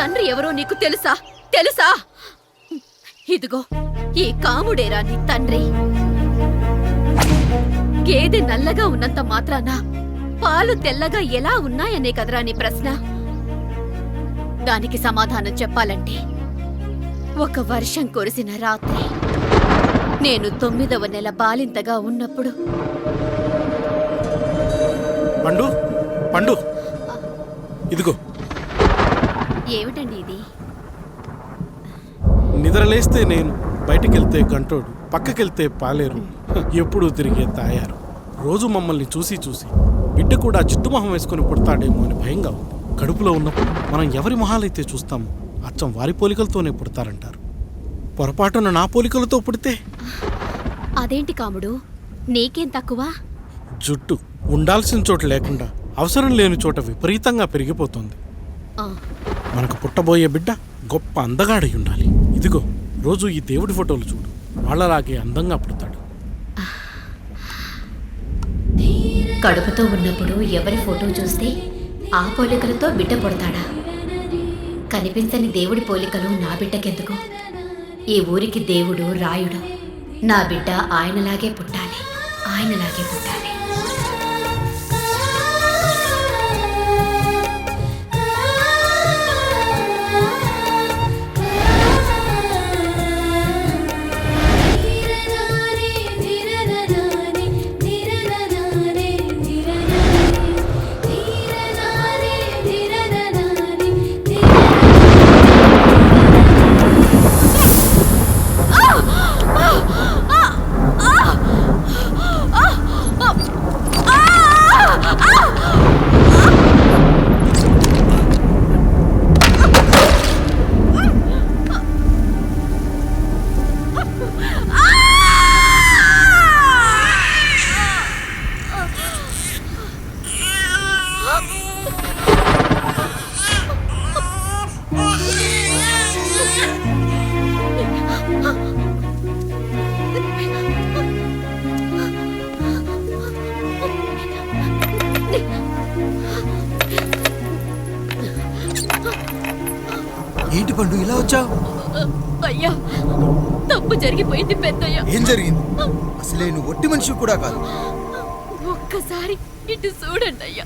తండ్రి ఎవరో నీకు తెలుసా? తెలుసా? ఇదిగో ఈ కాముడేరా నీ తండ్రి. గేదె నల్లగా ఉన్నంత మాత్రాన పాలు తెల్లగా ఎలా ఉన్నాయనే కదరా నీ ప్రశ్న. దానికి సమాధానం చెప్పాలంటే ఒక వర్షం కురిసిన రాత్రి నేను 9వ నెల బాలింతగా ఉన్నప్పుడు. పండు పండు ఇదిగో. ఏమిటండి ఇది? నిద్రలేస్తే నేను, బయటికెళ్తే గంటోడు, పక్కకెళ్తే పాలేరు, ఎప్పుడూ తిరిగే తాయారు. రోజు మమ్మల్ని చూసి చూసి బిడ్డ కూడా చిట్టుమొహం వేసుకుని పుడతాడేమో అని భయంగా ఉంది. కడుపులో ఉన్నప్పుడు మనం ఎవరి మొహాలైతే చూస్తామో అచ్చం వారి పోలికలతోనే పుడతారంటారు. పొరపాటున నా పోలికలతో పుడితే? అదేంటి కాముడు, నీకేం తక్కువ? జుట్టు ఉండాల్సిన చోట లేకుండా అవసరం లేని చోట విపరీతంగా పెరిగిపోతుంది. మనకు పుట్టబోయే బిడ్డ గొప్ప అందగాడై ఉండాలి. ఇదిగో రోజు ఈ దేవుడి ఫోటోలు చూడు, వాళ్ళలాగే అందంగా పుడతాడు. కడుపుతో ఉన్నప్పుడు ఎవరి ఫోటో చూస్తే ఆ పోలికలతో బిడ్డ పుడతాడా? కనిపించని దేవుడి పోలికలు నా బిడ్డకెందుకు? ఈ ఊరికి దేవుడు రాయుడు. నా బిడ్డ ఆయనలాగే పుట్టాలి, ఆయనలాగే పుట్టాలి. ఏంటి పండు ఇలా వచ్చావు? అయ్యా, తప్పు జరిగిపోయింది పెద్దయ్యా. ఏం జరిగింది? అసలే నువ్వు ఒట్టి మనిషి కూడా కాదు. ఒక్కసారి ఇటు చూడండి అయ్యా.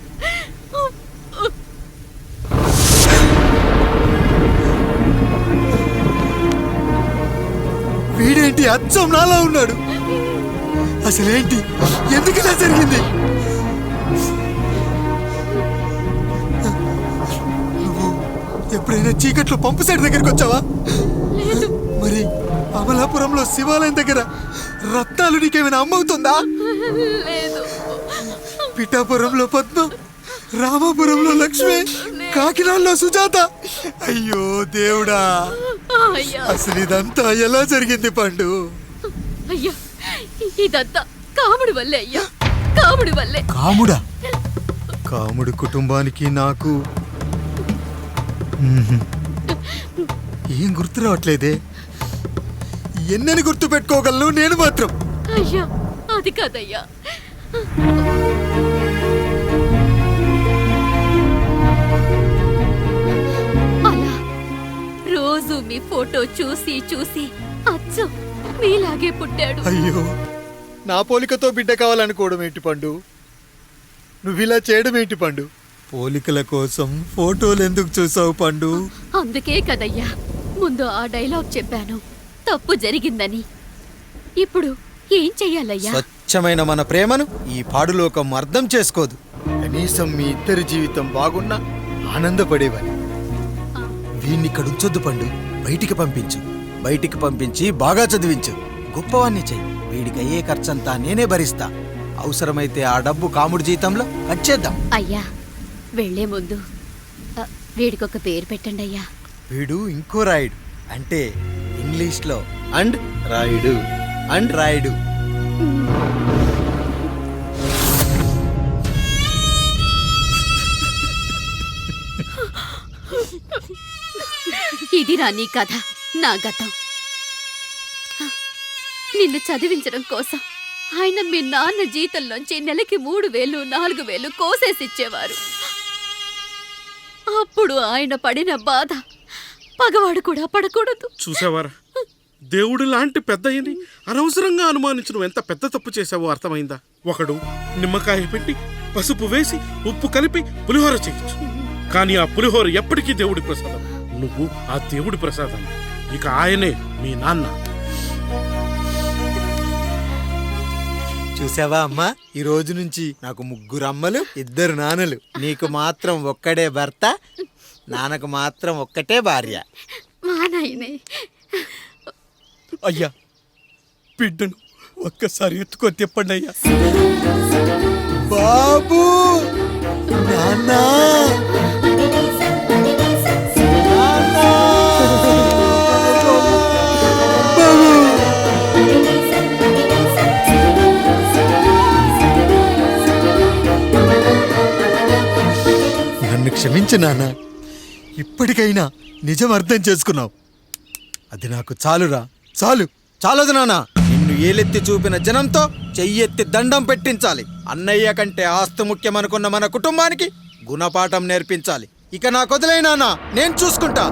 వీడేంటి అచ్చం నాలా ఉన్నాడు? అసలేంటి, ఎందుకు ఇలా జరిగింది? ఎప్పుడైనా చీకట్లో పంపు సైడ్ దగ్గరికి వచ్చావా? మరి అమలాపురంలో శివాలయం దగ్గర రత్నాలు నీకేమైనా అమ్మవుతుందా? పిఠాపురంలో పద్మం, రామాపురంలో లక్ష్మి, కాకినాడలో సుజాత. అయ్యో దేవుడా, అసలు ఇదంతా ఎలా జరిగింది పండు? అయ్యా, ఇదంతా కాముడి వల్లే అయ్యా, కాముడి వల్లే. కాముడా? కాముడి కుటుంబానికి నాకు ఏం గుర్తు రావట్లేదే. ఎన్నని గుర్తు పెట్టుకోగలను నేను మాత్రం? అయ్యా, అది కాదయ్యా. అలా రోజు మీ ఫోటో చూసి చూసి అచ్చం మీలాగే పుట్టాడు. అయ్యో, నా పోలికతో బిడ్డ కావాలనుకోవడం ఏంటి పండు? నువ్విలా చేయడం ఏంటి పండు? పోలికల కోసం ఫోటోలు ఎందుకు చూసావు పండు? అందుకే కదయ్యా ముందు ఆ డైలాగ్ చెప్పాను, తప్పు జరిగిందని. ఇప్పుడు ఏం చెయ్యాలయ్యా? స్వచ్ఛమైన మన ప్రేమను ఈ పాడులోకం అర్థం చేసుకోదు. కనీసం మీ ఇద్దరి జీవితం బాగున్నా ఆనందపడేవాని. వీణ్ణి ఇక్కడ ఉంచొద్దు పండు, బయటికి పంపించు. బయటికి పంపించి బాగా చదివించు, గొప్పవాణ్ణి చెయ్యి. వీడికి అయ్యే ఖర్చంతా నేనే భరిస్తా. అవసరమైతే ఆ డబ్బు కాముడి జీతంలో వచ్చేద్దాం. అయ్యా, వెళ్లే ముందు వీడికొక పేరు పెట్టండి అయ్యా. వీడు ఇంకో రాయుడు, అంటే ఇంగ్లీష్లో అండ్ రాయుడు, అండ్ రాయుడు. ఇదిరా నీ కథ, నా గతం. నిన్ను చదివించడం కోసం ఆయన మీ నాన్న జీతంలోంచి నెలకి 3,000, 4,000 కోసేసిచ్చేవారు. అప్పుడు ఆయన పడిన బాధ పగవాడు కూడా పడకూడదు. చూసావారా, దేవుడు లాంటి పెద్దయ్యని అనవసరంగా అనుమానించడం ఎంత పెద్ద తప్పు చేశావో అర్థమైందా? ఒకడు నిమ్మకాయ పెట్టి పసుపు వేసి ఉప్పు కలిపి పులిహోర చేయొచ్చు, కానీ ఆ పులిహోర ఎప్పటికీ దేవుడి ప్రసాదం. నువ్వు ఆ దేవుడి ప్రసాదం. ఇక ఆయనే మీ నాన్న. చూసావా అమ్మా, ఈ రోజు నుంచి నాకు 3 అమ్మలు 2 నాన్నలు. నీకు మాత్రం ఒక్కడే భర్త, నాన్నకు మాత్రం ఒక్కటే భార్య. మా నాయనే, అయ్యా, బిడ్డను ఒక్కసారి ఎత్తుకొని తిప్పండి అయ్యా. బాబు, నాన్నా, నన్ను క్షమించు నాన్న. ఇప్పటికైనా నిజం అర్థం చేసుకున్నావు. అది నాకు చాలురా, చాలదు నాన్న. నిన్ను ఏలెత్తి చూపిన జనంతో చెయ్యెత్తి దండం పెట్టించాలి. అన్నయ్య కంటే ఆస్తి ముఖ్యమనుకున్న మన కుటుంబానికి గుణపాఠం నేర్పించాలి. ఇక నాకు వదిలే నాన్న, నేను చూసుకుంటా.